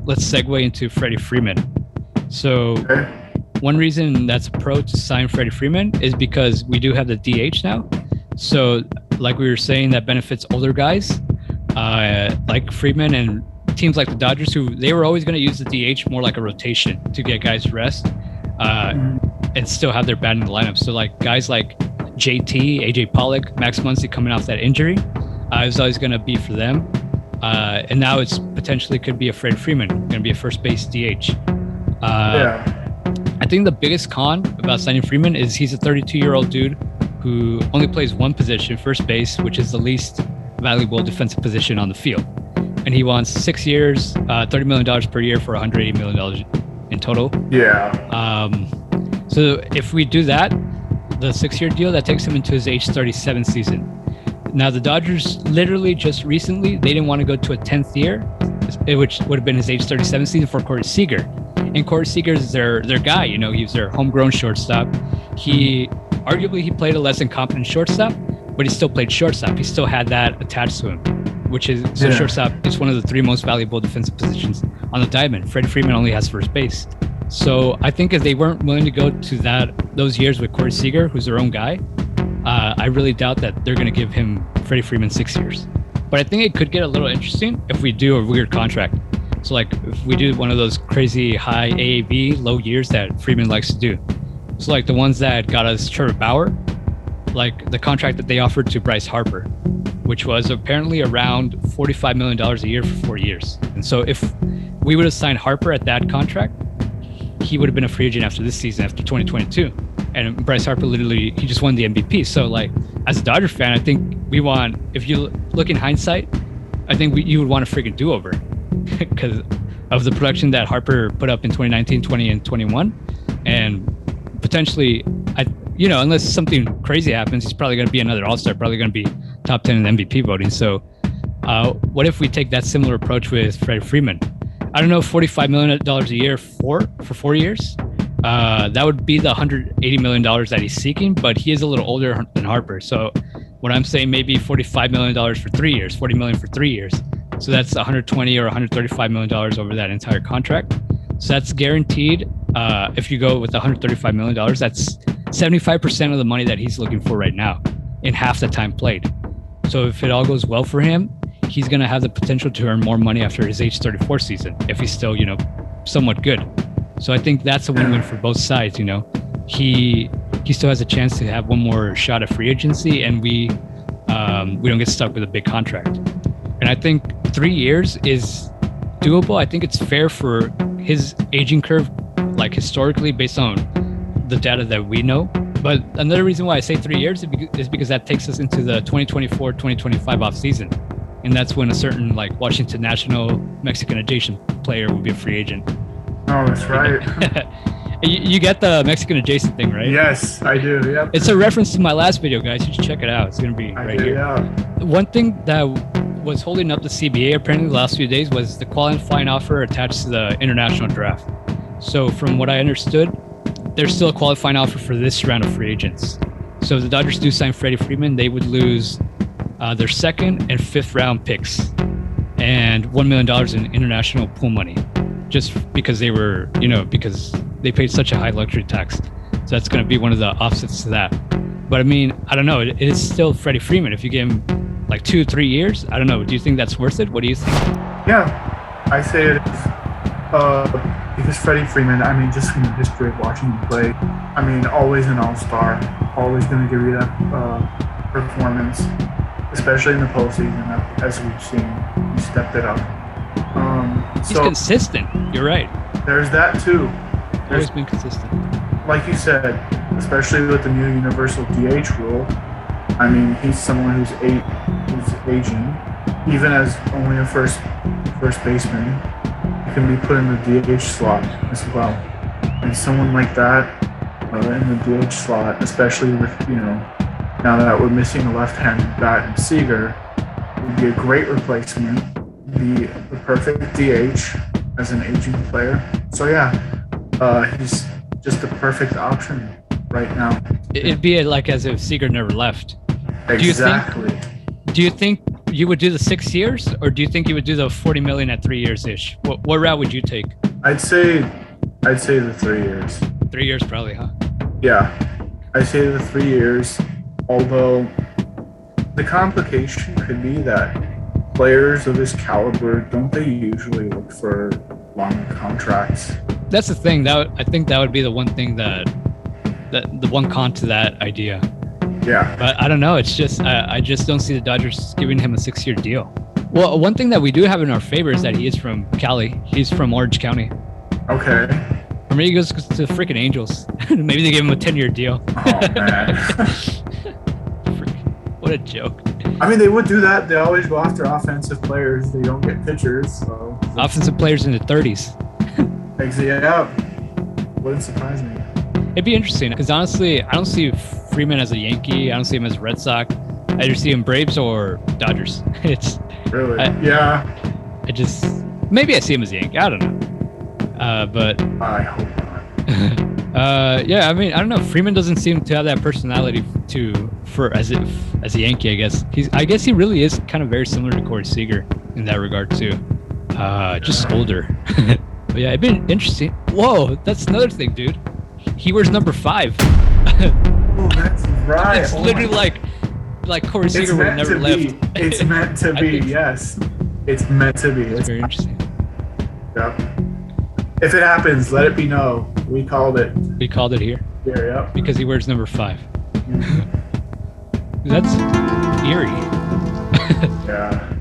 let's segue into Freddie Freeman. So one reason that's a pro to sign Freddie Freeman is because we do have the DH now. So like we were saying, that benefits older guys like Freeman and teams like the Dodgers, who they were always going to use the DH more like a rotation to get guys rest and still have their bat in the lineup. So like guys like JT, AJ Pollock, Max Muncy coming off that injury, it was always going to be for them. And now it's potentially could be a Freddie Freeman, going to be a first base DH. I think the biggest con about signing Freeman is he's a 32-year-old dude who only plays one position, first base, which is the least valuable defensive position on the field. And he wants 6 years, $30 million per year for $180 million in total. So if we do that, the 6-year deal, that takes him into his age 37 season. Now, the Dodgers literally just recently, they didn't want to go to a 10th year, which would have been his age 37 season for Corey Seager. And Corey Seager is their guy. You know, he was their homegrown shortstop. He played a less than competent shortstop, but he still played shortstop. He still had that attached to him, which is shortstop is one of the 3 most valuable defensive positions on the diamond. Freddie Freeman only has first base. So I think if they weren't willing to go to those years with Corey Seager, who's their own guy, I really doubt that they're going to give him Freddie Freeman 6 years. But I think it could get a little interesting if we do a weird contract. So like if we do one of those crazy high AAV low years that Freeman likes to do. So like the ones that got us Trevor Bauer, like the contract that they offered to Bryce Harper, which was apparently around $45 million a year for 4 years. And so if we would have signed Harper at that contract, he would have been a free agent after this season, after 2022. And Bryce Harper he just won the MVP. So like as a Dodger fan, I think if you look in hindsight, I think you would want a freaking do-over because of the production that Harper put up in 2019, 20, and 21. And potentially, unless something crazy happens, he's probably going to be another All-Star, probably going to be top 10 in MVP voting. So what if we take that similar approach with Freddie Freeman? I don't know, $45 million a year for 4 years. That would be the $180 million that he's seeking, but he is a little older than Harper. So what I'm saying, maybe $45 million for 3 years, $40 million for 3 years. So that's $120 or $135 million over that entire contract. So that's guaranteed. If you go with $135 million, that's 75% of the money that he's looking for right now in half the time played. So if it all goes well for him, he's going to have the potential to earn more money after his age 34 season if he's still, somewhat good. So I think that's a win-win for both sides. He still has a chance to have one more shot at free agency, and we don't get stuck with a big contract. And I think 3 years is doable. I think it's fair for his aging curve, like historically, based on the data that we know. But another reason why I say 3 years is because that takes us into the 2024-2025 offseason. And that's when a certain like Washington National Mexican adjacent player will be a free agent. Oh, that's right. You get the Mexican adjacent thing, right? Yes, I do. Yep. It's a reference to my last video, guys. You should check it out. It's going to be right here. Yeah. One thing that was holding up the CBA apparently the last few days was the qualifying offer attached to the international draft. So from what I understood, there's still a qualifying offer for this round of free agents. So if the Dodgers do sign Freddie Freeman, they would lose their 2nd and 5th round picks and $1 million in international pool money, just because they were, because they paid such a high luxury tax. So that's going to be one of the offsets to that. But I mean, I don't know. It is still Freddie Freeman. If you give him like 2-3 years, I don't know. Do you think that's worth it? What do you think? Yeah, I say it is. Because Freddie Freeman, I mean, just from the history of watching him play, I mean, always an all-star, always going to give you that performance, especially in the postseason, as we've seen. He stepped it up. He's consistent. You're right. There's that too. Always been consistent. Like you said, especially with the new universal DH rule, I mean, he's someone who's aging, even as only a first baseman. Can be put in the DH slot as well. And someone like that in the DH slot, especially with, now that we're missing a left-handed bat in Seager, would be a great replacement, be the perfect DH as an aging player. So yeah, he's just the perfect option right now. It'd be like as if Seager never left. Exactly. Do you think you would do the 6 years, or do you think you would do the 40 million at 3 years ish? What route would you take? I'd say the 3 years. 3 years probably, huh? Yeah, I'd say the 3 years. Although the complication could be that players of his caliber, don't they usually look for long contracts? That's the thing. I think that would be the one thing that the one con to that idea. Yeah. But I don't know. It's just I just don't see the Dodgers giving him a 6-year deal. Well, one thing that we do have in our favor is that he is from Cali. He's from Orange County. Okay. Or maybe he goes to the freaking Angels. Maybe they give him a 10-year deal. Oh, man. What a joke. I mean, they would do that. They always go after offensive players. They don't get pitchers. So offensive players in the 30s. Yeah. Wouldn't surprise me. It'd be interesting because honestly, I don't see Freeman as a Yankee. I don't see him as a Red Sox. I either see him Braves or Dodgers. It's really, yeah. I just maybe I see him as a Yankee. I don't know. But I hope not. yeah. I mean, I don't know. Freeman doesn't seem to have that personality as a Yankee. I guess he really is kind of very similar to Corey Seager in that regard too. Just older. But yeah, it'd be interesting. Whoa, that's another thing, dude. He wears number 5. Oh, that's right. It's literally like Corey Seager would have never left. It's meant to be. Yes, it's meant to be. It's very interesting. Yep. If it happens, let it be known. We called it. We called it here. Here, yep. Because he wears number 5. That's eerie. Yeah.